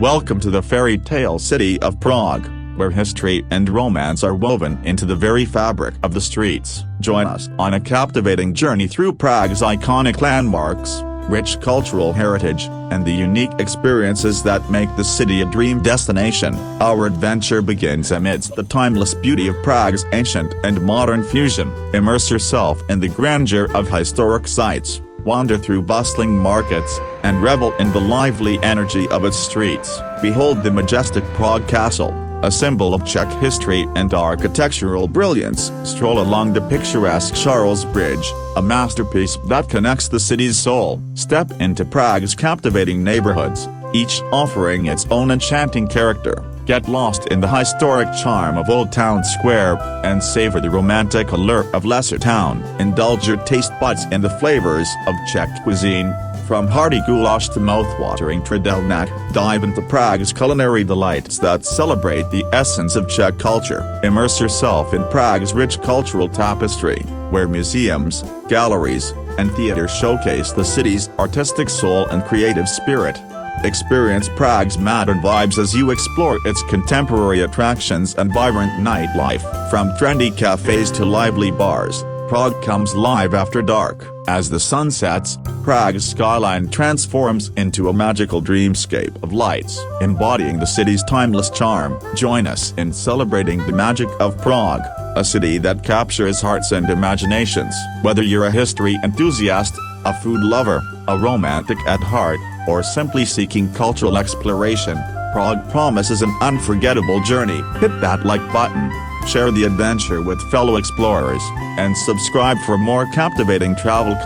Welcome to the fairy tale city of Prague, where history and romance are woven into the very fabric of the streets. Join us on a captivating journey through Prague's iconic landmarks, rich cultural heritage, and the unique experiences that make the city a dream destination. Our adventure begins amidst the timeless beauty of Prague's ancient and modern fusion. Immerse yourself in the grandeur of historic sites, wander through bustling markets, and revel in the lively energy of its streets. Behold the majestic Prague Castle, a symbol of Czech history and architectural brilliance. Stroll along the picturesque Charles Bridge, a masterpiece that connects the city's soul. Step into Prague's captivating neighborhoods, each offering its own enchanting character. Get lost in the historic charm of Old Town Square, and savor the romantic allure of Lesser Town. Indulge your taste buds in the flavors of Czech cuisine, from hearty goulash to mouth-watering trdelník. Dive into Prague's culinary delights that celebrate the essence of Czech culture. Immerse yourself in Prague's rich cultural tapestry, where museums, galleries, and theaters showcase the city's artistic soul and creative spirit. Experience Prague's modern vibes as you explore its contemporary attractions and vibrant nightlife. From trendy cafes to lively bars, Prague comes alive after dark. As the sun sets, Prague's skyline transforms into a magical dreamscape of lights, embodying the city's timeless charm. Join us in celebrating the magic of Prague, a city that captures hearts and imaginations. Whether you're a history enthusiast, a food lover, a romantic at heart, or simply seeking cultural exploration, Prague promises an unforgettable journey. Hit that like button, share the adventure with fellow explorers, and subscribe for more captivating travel content.